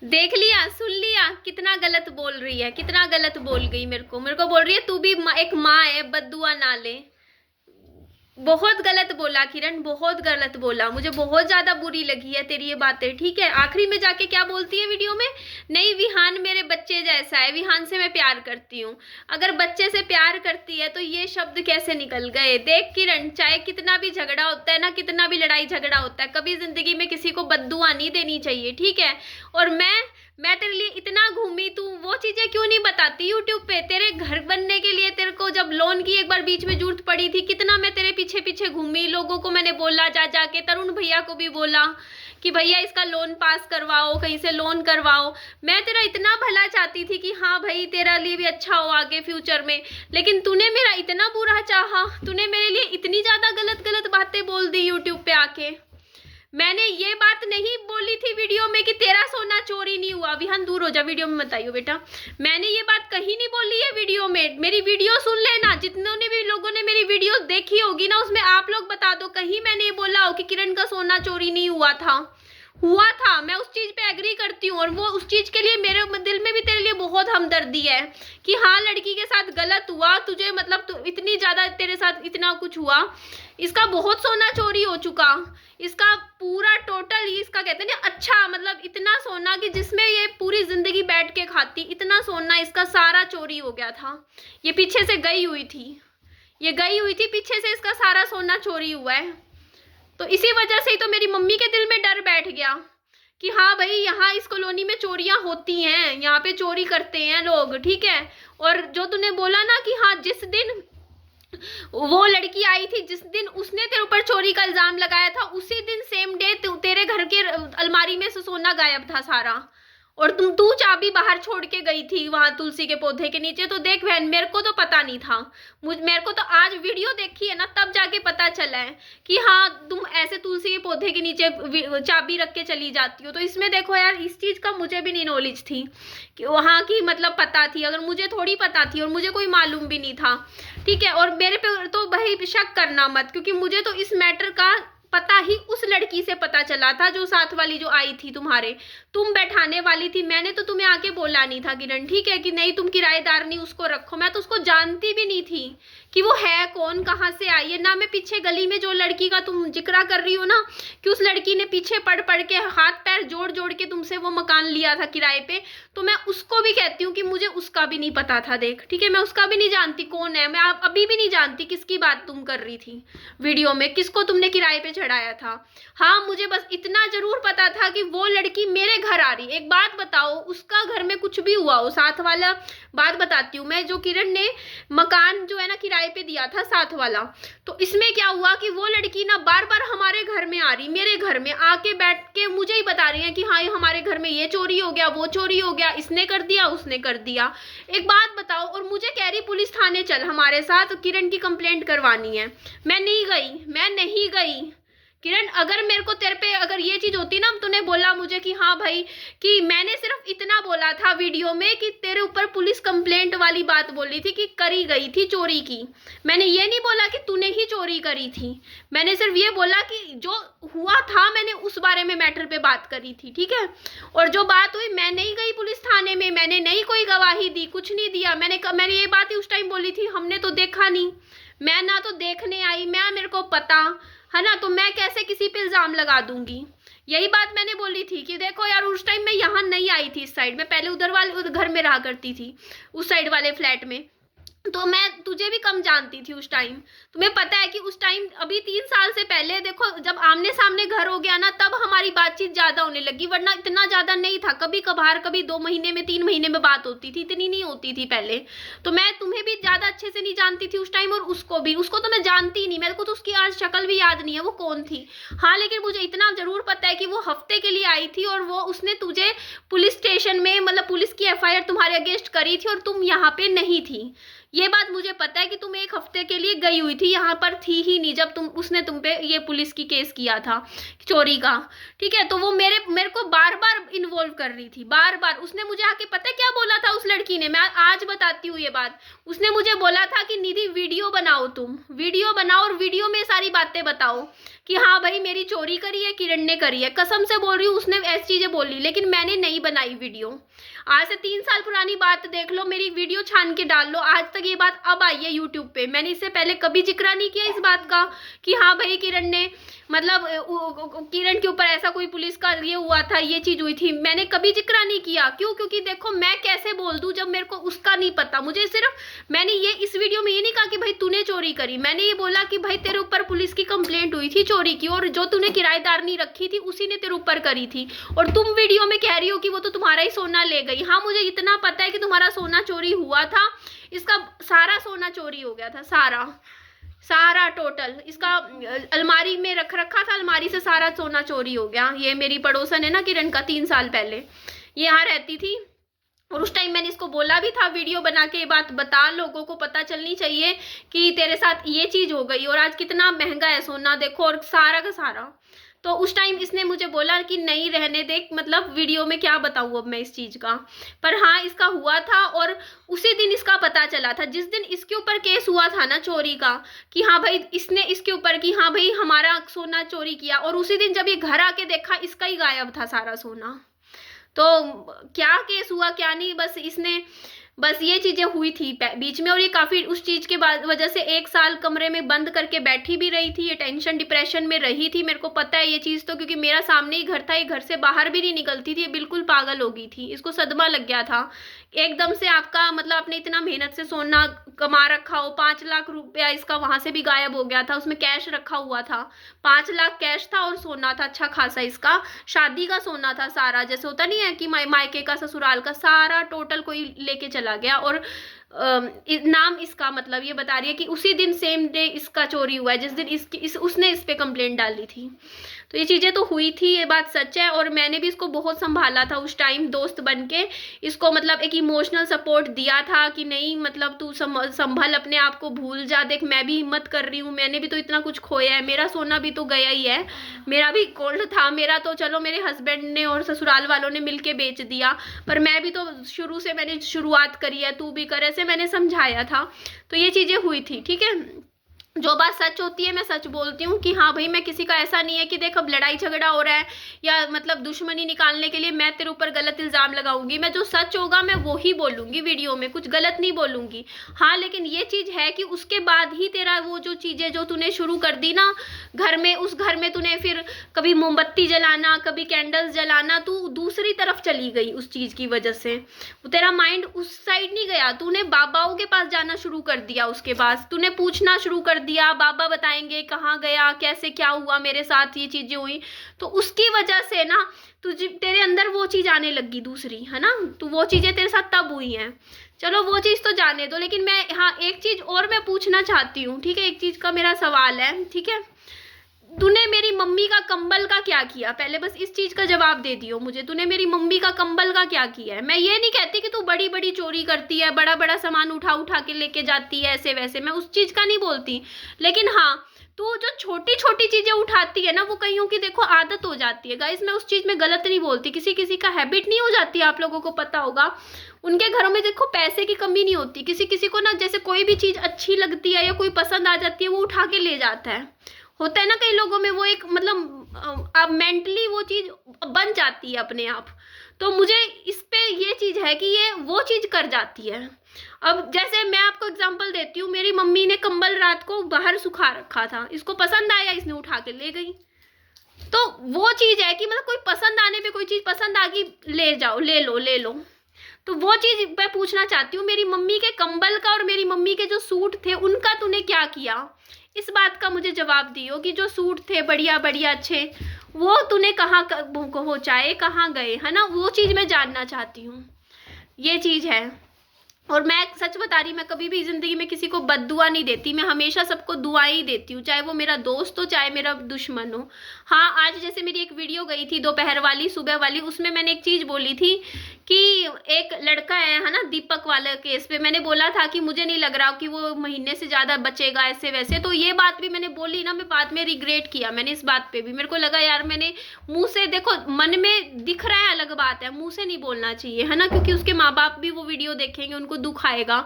देख लिया, सुन लिया कितना गलत बोल रही है, कितना गलत बोल गई मेरे को बोल रही है तू भी एक माँ है, बद्दुआ ना ले। बहुत गलत बोला किरण, बहुत गलत बोला, मुझे बहुत ज्यादा बुरी लगी है तेरी ये बातें। ठीक है, आखिरी में जाके क्या बोलती है वीडियो में, नहीं विहान मेरे बच्चे जैसा है, विहान से मैं प्यार करती हूँ। अगर बच्चे से प्यार करती है तो ये शब्द कैसे निकल गए। देख किरण, चाहे कितना भी झगड़ा होता है ना, कितना भी लड़ाई झगड़ा होता है, कभी जिंदगी में किसी को बद्दुआ नहीं देनी चाहिए। ठीक है, और मैं तेरे लिए इतना घूमी, तू वो चीजें क्यों नहीं बताती यूट्यूब पे। तेरे घर बनने के लिए तेरे को जब लोन की एक बार बीच में जरूरत पड़ी थी, कितना मैं तेरे पीछे पीछे घूमी, लोगों को मैंने बोला जा जाके, तरुण भैया को भी बोला कि भैया इसका लोन पास करवाओ, कहीं से लोन करवाओ। मैं तेरा इतना भला चाहती थी कि हाँ भाई तेरा लिए भी अच्छा हो आगे फ्यूचर में, लेकिन तूने मेरा इतना बुरा चाहा, तूने मेरे लिए इतनी ज्यादा गलत गलत बातें बोल दी यूट्यूब पे आके। मैंने ये बात नहीं बोली थी वीडियो में कि तेरा सोना चोरी नहीं हुआ। विहान दूर हो जा, वीडियो में मत आइयो बेटा। मैंने ये बात कहीं नहीं बोली है वीडियो में। मेरी वीडियो सुन लेना, जितनों ने भी लोगों ने मेरी वीडियो देखी होगी ना, उसमें आप लोग बता दो कहीं मैंने ये बोला हो कि किरण का सोना चोरी नहीं हुआ था। हुआ था, मैं उस चीज पे एग्री करती हूँ, और वो उस चीज के लिए मेरे दिल में भी तेरे लिए बहुत हमदर्दी है कि हाँ लड़की के साथ गलत हुआ, तुझे मतलब इतनी ज्यादा तेरे साथ इतना कुछ हुआ। इसका बहुत सोना चोरी हो चुका, इसका पूरा टोटल ही, इसका कहते हैं ना अच्छा, मतलब इतना सोना कि जिसमें ये पूरी जिंदगी बैठ के खाती, इतना सोना इसका सारा चोरी हो गया था। ये पीछे से गई हुई थी, ये गई हुई थी पीछे से, इसका सारा सोना चोरी हुआ है। तो इसी वजह से ही तो मेरी मम्मी के दिल में डर बैठ गया कि हाँ भाई यहाँ इस कॉलोनी में चोरियां होती हैं, यहाँ पे चोरी करते हैं लोग। ठीक है, और जो तूने बोला ना कि हाँ जिस दिन वो लड़की आई थी, जिस दिन उसने तेरे ऊपर चोरी का इल्जाम लगाया था, उसी दिन सेम डे तेरे घर के अलमारी में से सोना गायब था सारा, और तू चाबी बाहर छोड़ के गई थी वहां तुलसी के पौधे के नीचे। तो देख बहन, मेरे को तो पता नहीं था, मेरे को तो आज वीडियो देखी है ना तब जाके पता चला है कि हाँ तुम ऐसे तुलसी के पौधे के नीचे चाबी रख के चली जाती हो। तो इसमें देखो यार, इस चीज का मुझे भी नहीं नॉलेज थी कि वहां की मतलब पता थी, अगर मुझे थोड़ी पता थी, और मुझे कोई मालूम भी नहीं था। ठीक है, और मेरे पे तो भाई शक करना मत, क्योंकि मुझे तो इस मैटर का पता ही उस लड़की से पता चला था जो साथ वाली जो आई थी तुम्हारे, तुम बैठाने वाली थी। मैंने तो तुम्हें आके बोला नहीं था किरण, ठीक है, कि नहीं तुम किराएदार नहीं उसको रखो। मैं तो उसको जानती भी नहीं थी कि वो है कौन, कहाँ से आई है ना। मैं पीछे गली में जो लड़की का तुम जिक्र कर रही हो ना, कि उस लड़की ने पीछे पड़ पड़ के हाथ पैर जोड़ जोड़ के तुमसे वो मकान लिया था किराए पे, तो मैं उसको भी कहती हूँ कि मुझे उसका भी नहीं पता था। देख ठीक है, मैं उसका भी नहीं जानती कौन है, मैं अभी भी नहीं जानती किसकी बात तुम कर रही थी वीडियो में, किसको तुमने किराए पे चढ़ाया था। हाँ मुझे बस इतना जरूर पता था कि वो लड़की मेरे घर आ रही। एक बात बताओ, उसका घर में कुछ भी हुआ हो, साथ वाला बात बताती हूँ मैं, जो किरण ने मकान जो है ना किराए पे दिया था साथ वाला, तो इसमें क्या हुआ कि वो लड़की ना बार बार हमारे घर में आ रही, मेरे घर में आके बैठ के मुझे ही बता रही है कि हाँ हमारे घर में ये चोरी हो गया, वो चोरी हो गया, इसने कर दिया, उसने कर दिया। एक बात बताओ, और मुझे कह रही पुलिस थाने चल हमारे साथ, किरण की कंप्लेंट करवानी है। मैं नहीं गई, मैं नहीं गई किरण। अगर मेरे को तेरे पे अगर ये चीज होती ना, तूने बोला मुझे कि हाँ भाई, कि मैंने सिर्फ इतना बोला था वीडियो में कि तेरे ऊपर पुलिस कंप्लेंट वाली बात बोली थी कि करी गई थी चोरी की, मैंने ये नहीं बोला कि तूने ही चोरी करी थी। मैंने सिर्फ ये बोला कि जो हुआ था मैंने उस बारे में मैटर पे बात करी थी। ठीक है, और जो बात हुई, मैं नहीं गई पुलिस थाने में, मैंने नहीं कोई गवाही दी, कुछ नहीं दिया। मैंने ये बात ही उस टाइम बोली थी, हमने तो देखा नहीं, मैं ना तो देखने आई, मैं मेरे को पता है ना, तो मैं कैसे किसी पे इल्जाम लगा दूंगी। यही बात मैंने बोली थी कि देखो यार, उस टाइम मैं यहाँ नहीं आई थी इस साइड में, पहले उधर वाले घर में रहा करती थी, उस साइड वाले फ्लैट में, तो मैं तुझे भी कम जानती थी उस टाइम। तुम्हें पता है कि उस टाइम अभी 3 साल से पहले देखो, जब आमने सामने घर हो गया ना, तब हमारी बातचीत ज्यादा होने लगी, वरना इतना ज्यादा नहीं था। कभी कभार, कभी 2 महीने में 3 महीने में बात होती थी, इतनी नहीं होती थी पहले। तो मैं तुम्हें भी ज्यादा अच्छे से नहीं जानती थी उस टाइम, और उसको भी, उसको तो मैं जानती ही नहीं, मेरे को तो उसकी आज शक्ल भी याद नहीं है वो कौन थी। हाँ लेकिन मुझे इतना जरूर पता है कि वो हफ्ते के लिए आई थी, और वो उसने तुझे पुलिस स्टेशन में, मतलब पुलिस की FIR तुम्हारे अगेंस्ट करी थी, और तुम यहाँ पे नहीं थी। ये बात मुझे पता है कि तुम 1 हफ्ते के लिए गई हुई थी, यहाँ पर थी ही नहीं जब उसने तुम पे ये पुलिस की केस किया था चोरी का। ठीक है, तो वो मेरे को बार बार इन्वॉल्व कर रही थी, बार बार। उसने मुझे आके पता है क्या बोला था उस लड़की ने, मैं आज बताती हूँ ये बात। उसने मुझे बोला था कि निधि वीडियो बनाओ, तुम वीडियो बनाओ और वीडियो में सारी बातें बताओ कि हाँ भाई मेरी चोरी करी है, किरण ने करी है, कसम से बोल रही हूँ उसने ऐसी चीजें बोली, लेकिन मैंने नहीं बनाई वीडियो। आज से 3 साल पुरानी बात देख लो, मेरी वीडियो छान के डाल लो, आज तक ये बात अब आई है यूट्यूब पे। मैंने इससे पहले कभी जिक्र नहीं किया इस बात का कि हाँ भाई किरण ने मतलब किरण के ऊपर ऐसा कोई पुलिस का ये हुआ था, ये चीज हुई थी, मैंने कभी जिक्र नहीं किया। क्यों? क्योंकि देखो मैं कैसे बोल दूं जब मेरे को उसका नहीं पता। मुझे सिर्फ मैंने ये इस वीडियो में ये नहीं कहा कि भाई तूने चोरी करी, मैंने ये बोला कि भाई तेरे ऊपर पुलिस की कंप्लेंट हुई थी चोरी की, और जो तूने किराएदार नहीं रखी थी उसी ने तेरे ऊपर करी थी, और तुम वीडियो में कह रही हो कि वो तो तुम्हारा ही सोना ले गई। हाँ मुझे इतना पता है कि तुम्हारा सोना चोरी हुआ था, इसका सारा सोना चोरी हो गया था, सारा टोटल इसका अलमारी में रखा था, अलमारी से सारा सोना चोरी हो गया। ये मेरी पड़ोसन है ना किरण का, 3 साल पहले ये यहाँ रहती थी, और उस टाइम मैंने इसको बोला भी था वीडियो बना के, ये बात बता, लोगों को पता चलनी चाहिए कि तेरे साथ ये चीज हो गई, और आज कितना महंगा है सोना देखो, और सारा का सारा। तो उस टाइम इसने मुझे बोला कि नहीं रहने दे, मतलब वीडियो में क्या बताऊँ अब मैं इस चीज का। पर हाँ इसका हुआ था, और उसी दिन इसका पता चला था जिस दिन इसके ऊपर केस हुआ था ना चोरी का, कि हाँ भाई इसने इसके ऊपर कि हाँ भाई हमारा सोना चोरी किया, और उसी दिन जब ये घर आके देखा इसका ही गायब था सारा सोना। तो क्या केस हुआ क्या नहीं, बस ये चीजें हुई थी बीच में, और ये काफी उस चीज के बाद वजह से 1 साल कमरे में बंद करके बैठी भी रही थी, ये टेंशन डिप्रेशन में रही थी। मेरे को पता है ये चीज तो, क्योंकि मेरा सामने ही घर था, ये घर से बाहर भी नहीं निकलती थी, ये बिल्कुल पागल हो गई थी, इसको सदमा लग गया था एकदम से। आपका मतलब आपने इतना मेहनत से सोना कमा रखा हो, 5 लाख रुपया इसका वहां से भी गायब हो गया था, उसमें कैश रखा हुआ था, 5 लाख कैश था, और सोना था अच्छा खासा, इसका शादी का सोना था सारा, जैसे होता नहीं है कि मायके का ससुराल का सारा टोटल कोई लेके चला गया। और नाम इसका मतलब ये बता रही है कि उसी दिन सेम डे इसका चोरी हुआ है जिस दिन उसने इस पे कंप्लेंट डाली थी। तो ये चीजें तो हुई थी, ये बात सच है, और मैंने भी इसको बहुत संभाला था उस टाइम दोस्त बन के, इसको मतलब एक इमोशनल सपोर्ट दिया था कि नहीं मतलब तू संभल अपने आप को, भूल जा, देख मैं भी हिम्मत कर रही हूँ, मैंने भी तो इतना कुछ खोया है, मेरा सोना भी तो गया ही है, मेरा भी गोल्ड था, मेरा तो चलो मेरे हस्बैंड ने और ससुराल वालों ने मिलके बेच दिया, पर मैं भी तो शुरू से मैंने शुरुआत करी है, तू भी कर, ऐसे मैंने समझाया था। तो ये चीजें हुई थी, ठीक है। जो बात सच होती है मैं सच बोलती हूँ कि हाँ भाई मैं किसी का ऐसा नहीं है कि देख अब लड़ाई झगड़ा हो रहा है या मतलब दुश्मनी निकालने के लिए मैं तेरे ऊपर गलत इल्जाम लगाऊंगी। मैं जो सच होगा मैं वो ही बोलूंगी वीडियो में, कुछ गलत नहीं बोलूंगी। हाँ लेकिन ये चीज है कि उसके बाद ही तेरा वो जो चीजें जो तूने शुरू कर दी ना घर में, उस घर में तूने फिर कभी मोमबत्ती जलाना, कभी कैंडल्स जलाना, तू दूसरी तरफ चली गई उस चीज की वजह से। तेरा माइंड उस साइड नहीं गया, तूने बाबाओं के पास जाना शुरू कर दिया, उसके पास तूने पूछना शुरू कर दिया, बाबा बताएंगे कहाँ गया, कैसे क्या हुआ, मेरे साथ ये चीजें हुई। तो उसकी वजह से ना तुझे तेरे अंदर वो चीज आने लगी दूसरी, है ना। तो वो चीजें तेरे साथ तब हुई हैं। चलो वो चीज तो जाने दो, लेकिन मैं हाँ एक चीज और मैं पूछना चाहती हूँ, ठीक है। एक चीज का मेरा सवाल है, ठीक है। तूने मेरी मम्मी का कंबल का क्या किया, पहले बस इस चीज का जवाब दे दियो मुझे। तूने मेरी मम्मी का कंबल का क्या किया है। मैं ये नहीं कहती कि तू बड़ी बड़ी चोरी करती है, बड़ा बड़ा सामान उठा उठा के लेके जाती है ऐसे वैसे, मैं उस चीज का नहीं बोलती। लेकिन हाँ तू जो छोटी छोटी चीजें उठाती है ना, वो कईयों की देखो आदत हो जाती है। गाइस मैं उस चीज में गलत नहीं बोलती, किसी किसी का हैबिट नहीं हो जाती, आप लोगों को पता होगा। उनके घरों में देखो पैसे की कमी नहीं होती, किसी किसी को ना जैसे कोई भी चीज अच्छी लगती है या कोई पसंद आ जाती है वो उठा के ले जाता है। होता है ना कई लोगों में, वो एक मतलब अब मेंटली वो चीज बन जाती है अपने आप। तो मुझे इस पे ये चीज है कि ये वो चीज कर जाती है। अब जैसे मैं आपको एग्जांपल देती हूँ, मेरी मम्मी ने कंबल रात को बाहर सुखा रखा था, इसको पसंद आया, इसने उठा के ले गई। तो वो चीज है कि मतलब कोई पसंद आने पे, कोई चीज पसंद आ गई, ले जाओ, ले लो। तो वो चीज मैं पूछना चाहती हूँ, मेरी मम्मी के कंबल का और मेरी मम्मी के जो सूट थे उनका तूने क्या किया, इस बात का मुझे जवाब दियो। कि जो सूट थे बढ़िया बढ़िया अच्छे, वो तूने कहाँ पहुँचाए, कहाँ गए, है ना। वो चीज मैं जानना चाहती हूँ, ये चीज है। और मैं सच बता रही, मैं कभी भी जिंदगी में किसी को बद्दुआ नहीं देती, मैं हमेशा सबको दुआएं ही देती हूँ, चाहे वो मेरा दोस्त हो चाहे मेरा दुश्मन हो। हाँ आज जैसे मेरी एक वीडियो गई थी दोपहर वाली सुबह वाली, उसमें मैंने एक चीज बोली थी कि एक लड़का है ना, दीपक वाले केस पे मैंने बोला था कि मुझे नहीं लग रहा कि वो महीने से ज्यादा बचेगा ऐसे वैसे, तो ये बात भी मैंने बोली ना, मैं बाद में रिग्रेट किया मैंने इस बात पे भी। मेरे को लगा यार मैंने मुंह से, देखो मन में दिख रहा है अलग बात है, मुंह से नहीं बोलना चाहिए है ना, क्योंकि उसके माँ बाप भी वो वीडियो देखेंगे, उनको दुख आएगा।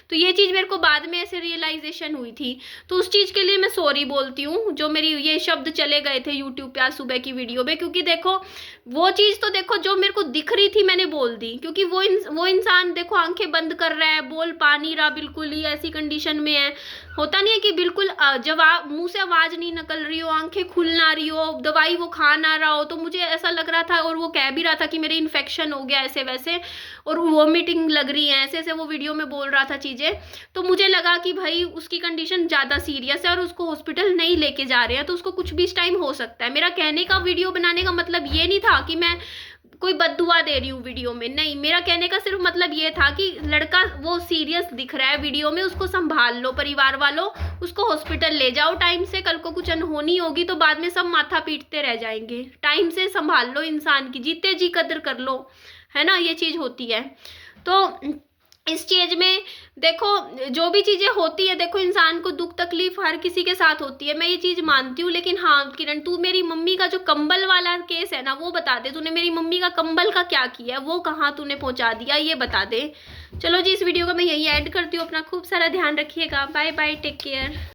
तो ये चीज मेरे को बाद में ऐसे रियलाइजेशन हुई थी, तो उस चीज के लिए मैं सॉरी बोलती हूँ जो मेरी ये शब्द चले गए थे यूट्यूब पे आज सुबह की वीडियो में। क्योंकि देखो वो चीज तो देखो जो मेरे को दिख रही थी मैंने बोल दी, क्योंकि वो इंसान देखो आंखें बंद कर रहा है, बोल पा नहीं रहा, बिल्कुल ही ऐसी कंडीशन में है। होता नहीं है कि बिल्कुल जवाब मुंह से आवाज नहीं निकल रही हो, आंखें खुल ना रही हो, दवाई वो खा ना रहा हो, तो मुझे ऐसा लग रहा था, और वो कह भी रहा था कि मेरे इन्फेक्शन हो गया ऐसे वैसे, और वॉमिटिंग लग रही है ऐसे ऐसे, वो वीडियो में बोल रहा था चीजें। तो मुझे लगा कि भाई उसकी कंडीशन ज्यादा सीरियस है और उसको हॉस्पिटल नहीं लेके जा रहे हैं, तो उसको कुछ भी इस टाइम हो सकता है। मेरा कहने का, वीडियो बनाने का मतलब ये नहीं था कि मैं कोई बद्दुआ दे रही हूँ वीडियो में, नहीं, मेरा कहने का सिर्फ मतलब ये था कि लड़का वो सीरियस दिख रहा है वीडियो में, उसको संभाल लो परिवार वालों, उसको हॉस्पिटल ले जाओ टाइम से, कल को कुछ अनहोनी होगी तो बाद में सब माथा पीटते रह जाएंगे। टाइम से संभाल लो इंसान की, जीते जी कदर कर लो, है ना, ये चीज होती है। तो इस चीज में देखो जो भी चीजें होती है, देखो इंसान को दुख तकलीफ हर किसी के साथ होती है, मैं ये चीज मानती हूँ। लेकिन हाँ किरण, तू मेरी मम्मी का जो कंबल वाला केस है ना वो बता दे, तूने मेरी मम्मी का कंबल का क्या किया, वो कहाँ तूने पहुंचा दिया, ये बता दे। चलो जी, इस वीडियो को मैं यही ऐड करती हूँ। अपना खूब सारा ध्यान रखिएगा। Bye bye, take care.